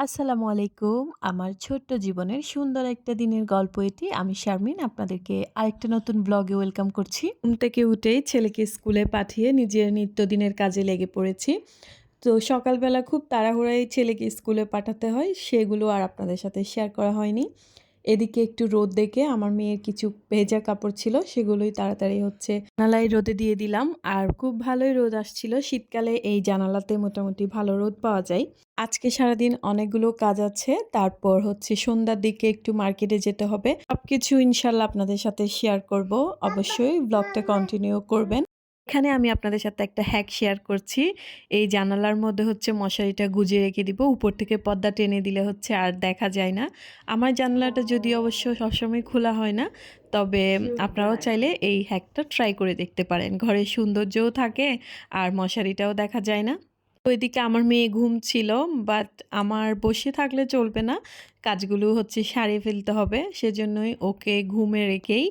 আসসালামু আলাইকুম। আমার ছোট্ট জীবনের সুন্দর একটা দিনের গল্প এটি। আমি শারমিন আপনাদেরকে আরেকটা নতুন ব্লগে ওয়েলকাম করছি। ঘুম থেকে উঠেই ছেলেকে স্কুলে পাঠিয়ে নিজের নিত্যদিনের কাজে লেগে পড়েছি। তো সকালবেলা খুব তাড়াহুড়ায় ছেলেকে স্কুলে পাঠাতে হয়, সেগুলো আর আপনাদের সাথে শেয়ার করা হয়নি। এদিকে একটু রোদ দেখে আমার মেয়ের কিছু ভেজা কাপড় ছিল, সেগুলোই তাড়াতাড়ি জানালায় রোদে দিয়ে দিলাম। আর খুব ভালোই রোদ আসছিল। শীতকালে এই জানালাতে মোটামুটি ভালো রোদ পাওয়া যায়। আজকে সারাদিন অনেকগুলো কাজ আছে। তারপর সন্ধ্যার দিকে একটু মার্কেটে যেতে হবে। সবকিছু ইনশাআল্লাহ আপনাদের সাথে শেয়ার করব। অবশ্যই ব্লগটা কন্টিনিউ করবেন। এখানে আমি আপনাদের সাথে একটা হ্যাক শেয়ার করছি। এই জানালার মধ্যে মশারিটা গুঁজে রেখে দিব। উপর থেকে পর্দা টেনে দিলে আর দেখা যায় না। আমার জানালাটা যদিও অবশ্য সবসময় খোলা হয় না। তবে আপনারাও চাইলে এই হ্যাকটা ট্রাই করে দেখতে পারেন। ঘরের সৌন্দর্যও থাকে আর মশারিটাও দেখা যায় না। ওইদিকে আমার মেয়ে ঘুমছিল, বাট আমার বসে থাকলে চলবে না। কাজগুলো সারিয়ে ফেলতে হবে। সেজন্যই ওকে ঘুমে রেখেই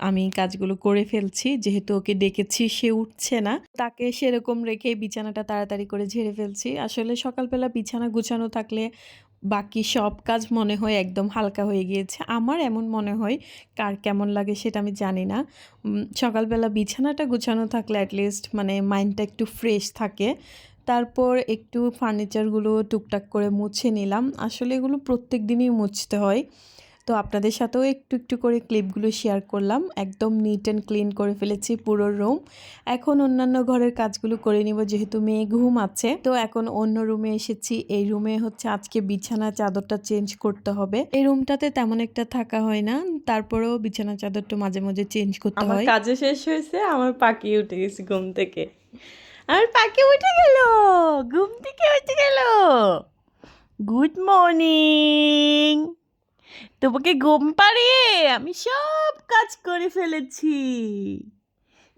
আমি কাজগুলো করে ফেলছি। যেহেতু ওকে ডেকেছি, সে উঠছে না। তাকে সেরকম রেখেই বিছানাটা তাড়াতাড়ি করে ঝেড়ে ফেলছি। আসলে সকালবেলা বিছানা গুছানো থাকলে বাকি সব কাজ মনে হয় একদম হালকা হয়ে গিয়েছে। আমার এমন মনে হয়, কার কেমন লাগে সেটা আমি জানি না। সকালবেলা বিছানাটা গুছানো থাকলে অ্যাটলিস্ট মাইন্ডটা একটু ফ্রেশ থাকে। তারপর একটু ফার্নিচারগুলো টুকটাক করে মুছে নিলাম। আসলে এগুলো প্রত্যেক দিনই মুছতে হয়। তো আপনাদের সাথেও একটু একটু করে ক্লিপগুলো শেয়ার করলাম। একদম নিট অ্যান্ড ক্লিন করে ফেলেছি পুরো রুম। এখন অন্যান্য ঘরের কাজগুলো করে নিব, যেহেতু মেয়ে ঘুম আছে। তো এখন অন্য রুমে এসেছি। এই রুমে আজকে বিছানা চাদরটা চেঞ্জ করতে হবে। এই রুমটাতে তেমন একটা থাকা হয় না, তারপরেও বিছানা চাদরটা মাঝে মাঝে চেঞ্জ করতে আমার হয়। কাজ শেষ হয়েছে, আমার পাখি উঠে গেছে ঘুম থেকে। আমার পাখি উঠে গেল, ঘুম থেকে উঠে গেল। Good morning. তোমাকে ঘুম পাড়িয়ে আমি সব কাজ করে ফেলেছি।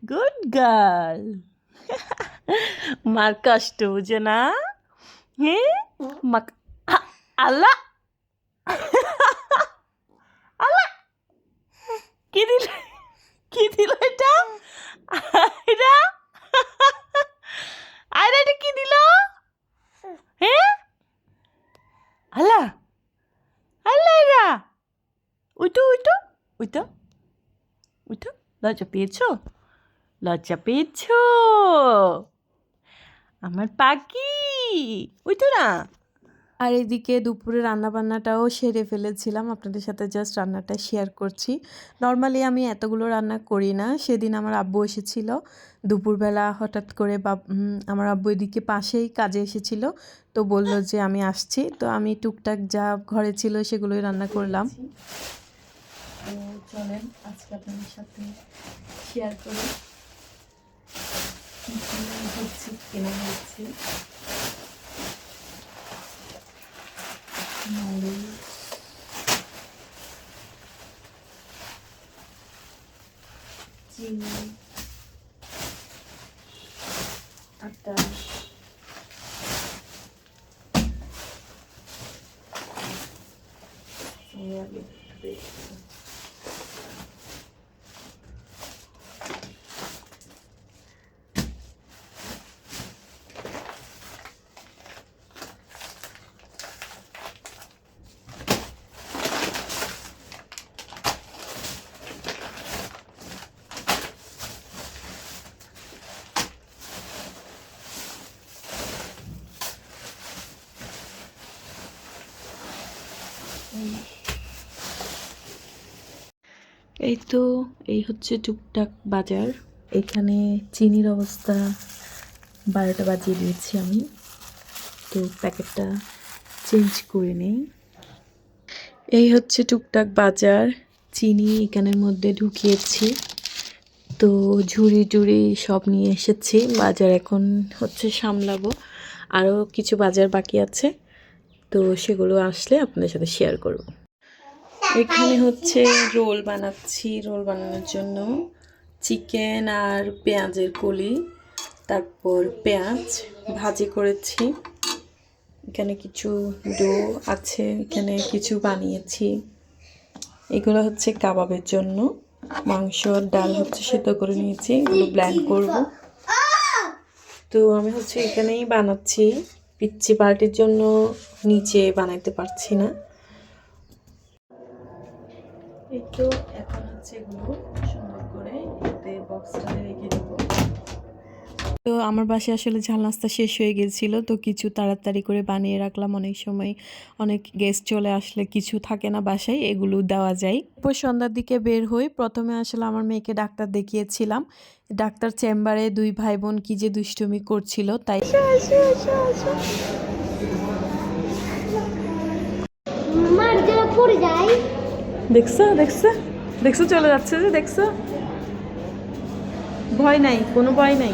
Good girl. মার কষ্ট বুঝে না? হ্যাঁ মা। আল্লাহ, আল্লাহ, কি দিল, কি দিল এটা? এটা আর এটা কি দিল? হ্যাঁ আল্লাহ, আল্লাহ এরা। উঠো উঠো উঠো উঠো। লজ্জা পেয়েছো? লজ্জা পেয়েছো? আমার পাখি উঠো না। আর এদিকে দুপুরে রান্নাবান্নাটাও সেরে ফেলেছিলাম। আপনাদের সাথে জাস্ট রান্নাটা শেয়ার করছি। নর্মালি আমি এতগুলো রান্না করি না। সেদিন আমার আব্বু এসেছিল দুপুরবেলা। হঠাৎ করে আমার আব্বু এদিকে পাশেই কাজে এসেছিল। তো বলল যে আমি আসছি। তো আমি টুকটাক যা ঘরে ছিল সেগুলোই রান্না করলাম। তো চলেন আজকে আপনাদের সাথে শেয়ার করি কী কী কেনা হচ্ছে। মরিচ, চিনি, আটা, সয়াবিন তেল। এই তো, এই টুকটাক বাজার। এখানে চিনির অবস্থা 12টা বাজিয়ে দিয়েছি আমি। তো প্যাকেটটা চেঞ্জ করে নেই। এই টুকটাক বাজার। চিনি এখানের মধ্যে ঢুকিয়েছি। তো ঝুড়ি টুড়ি সব নিয়ে এসেছি। বাজার এখন সামলাবো। আরও কিছু বাজার বাকি আছে, তো সেগুলো আসলে আপনাদের সাথে শেয়ার করব। এখানে রোল বানাচ্ছি। রোল বানানোর জন্য চিকেন আর পেঁয়াজের কলি, তারপর পেঁয়াজ ভাজি করেছি। এখানে কিছু ডো আছে, এখানে কিছু বানিয়েছি। এগুলো কাবাবের জন্য। মাংস ডাল সিদ্ধ করে নিয়েছি, এগুলো ব্লেন্ড করব। তো আমি এখানেই বানাচ্ছি। পিচ্চি পার্টির জন্য নিচে বানাইতে পারছি না। এই তো এখন হচ্ছে এগুলো সুন্দর করে এতে বক্সটাতে রেখে দেব। তো আমার বাসায় আসলে ঝাল নাস্তা শেষ হয়ে গেছিল, তো কিছু তাড়াতাড়ি করে বানিয়ে রাখলাম। অনেক সময় অনেক গেস্ট চলে আসলে কিছু থাকে না বাসায়, এগুলো দেওয়া যায়। এরপর সন্ধ্যার দিকে বের হই। প্রথমে আসলে আমার মেয়েকে ডাক্তার দেখিয়েছিলাম। ডাক্তার চেম্বারে দুই ভাই বোন কি যে দুষ্টুমি করছিল, তাই দেখছো দেখছো দেখছো চলে যাচ্ছে যে, দেখছো? ভয় নাই, কোনো ভয় নাই,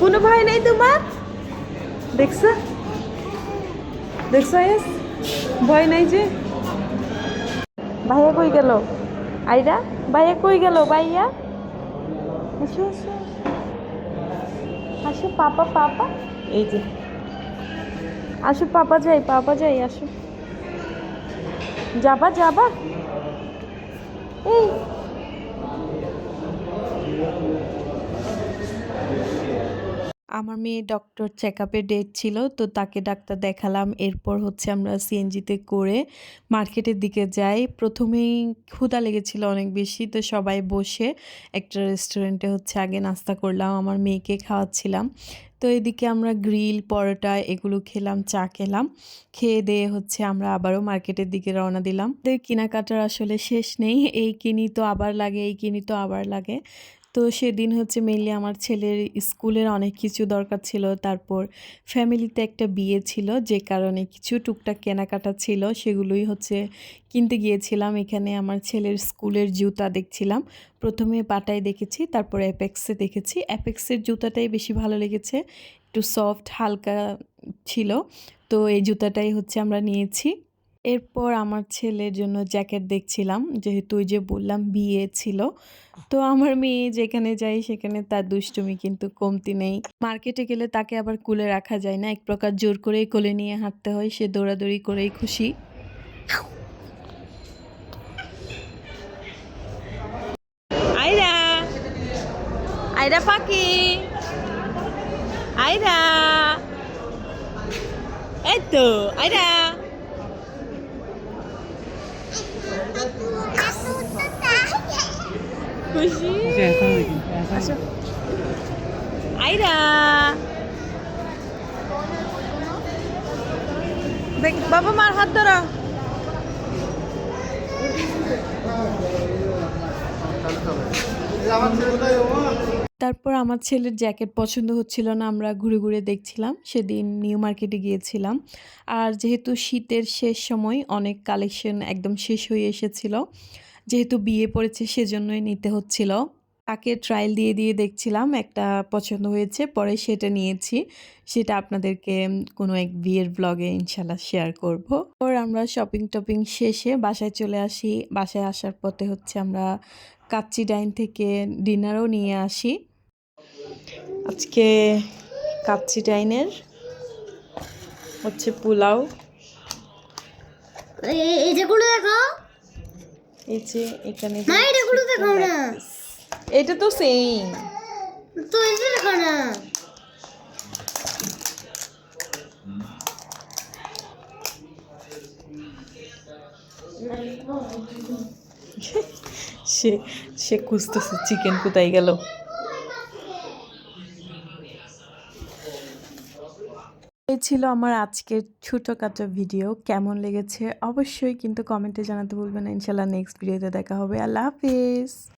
কোনো ভয় নাই তোমার। দেখছো দেখছো এস, ভয় নাই যে। ভাইয়া কই গেল? আইরা ভাইয়া কই গেল? ভাইয়া আসো আসো আসো, পাপা পাপা, এই যে আসো, পাপা যাই আসো, যাবা যাবা, এই আমার মেয়ে ডক্টর চেকআপের ডেট ছিল, তো তাকে ডাক্তার দেখালাম। এরপর হচ্ছে আমরা সিএনজিতে করে মার্কেটের দিকে যাই। প্রথমেই ক্ষুধা লেগেছিল অনেক বেশি, তো সবাই বসে একটা রেস্টুরেন্টে হচ্ছে আগে নাস্তা করলাম, আমার মেয়েকে খাওয়াচ্ছিলাম। তো এদিকে আমরা গ্রিল পরোটা এগুলো খেলাম, চা খেলাম। খেয়ে দিয়ে হচ্ছে আমরা আবারও মার্কেটের দিকে রওনা দিলাম। কেনাকাটার আসলে শেষ নেই, এই কিনি তো আবার লাগে, এই কিনি তো আবার লাগে। তো সেদিন হচ্ছে মেইনলি আমার ছেলের স্কুলের অনেক কিছু দরকার ছিল, তারপর ফ্যামিলিতে একটা বিয়ে ছিল, যে কারণে কিছু টুকটাক কেনাকাটা ছিল, সেগুলোই হচ্ছে কিনতে গিয়েছিলাম। এখানে আমার ছেলের স্কুলের জুতা দেখছিলাম। প্রথমে বাটায় দেখেছি, তারপর অ্যাপেক্সে দেখেছি। অ্যাপেক্সের জুতাটাই বেশি ভালো লেগেছে, একটু সফট হালকা ছিল, তো এই জুতাটাই হচ্ছে আমরা নিয়েছি। এরপর আমার ছেলের জন্য জ্যাকেট দেখছিলাম, যেহেতু ওই যে বললাম বিয়ে ছিল। তো আমার মেয়ে যেখানে যায় সেখানে তার দুষ্টুমি কিন্তু কমতি নেই। মার্কেটে গেলে তাকে আবার কোলে রাখা যায় না, এক প্রকার জোর করেই কোলে নিয়ে হাঁটতে হয়, সে দৌড়াদৌড়ি করেই খুশি। আয়রা, আয়রা পাখি, আয়রা, এই তো আয়রা, খুশি। আসো আয়রা, দেখ বাবা মার হাত ধরো। তারপর আমার ছেলের জ্যাকেট পছন্দ হচ্ছিল না, আমরা ঘুরে ঘুরে দেখছিলাম। সেদিন নিউ মার্কেটে গিয়েছিলাম, আর যেহেতু শীতের শেষ সময় অনেক কালেকশন একদম শেষ হয়ে এসেছিল, যেহেতু বিয়ে পড়েছে সেজন্যই নিতে হচ্ছিল। তাকে ট্রায়াল দিয়ে দিয়ে দেখছিলাম, একটা পছন্দ হয়েছে, পরে সেটা নিয়েছি। সেটা আপনাদেরকে কোনো এক বিয়ের ব্লগে ইনশাল্লাহ শেয়ার করব। পর আমরা শপিং টপিং শেষে বাসায় চলে আসি। বাসায় আসার পথে হচ্ছে আমরা কাচ্চি ডাইন থেকে ডিনারও নিয়ে আসি। আজকে কাচ্চি ডাইনের হচ্ছে পোলাও, এই যেগুলো দেখো, এই যে এখানে না এগুলো দেখো না, এটা তো সেম, তো এই যে দেখো না, সে সে খুঁজতেছে চিকেন কোথায় গেল। এই ছিল আমার আজকের ছোটখাটো ভিডিও। কেমন লেগেছে অবশ্যই কিন্তু কমেন্টে জানাতে ভুলবেন না। ইনশাল্লাহ নেক্সট ভিডিওতে দেখা হবে। আল্লাহ হাফিজ।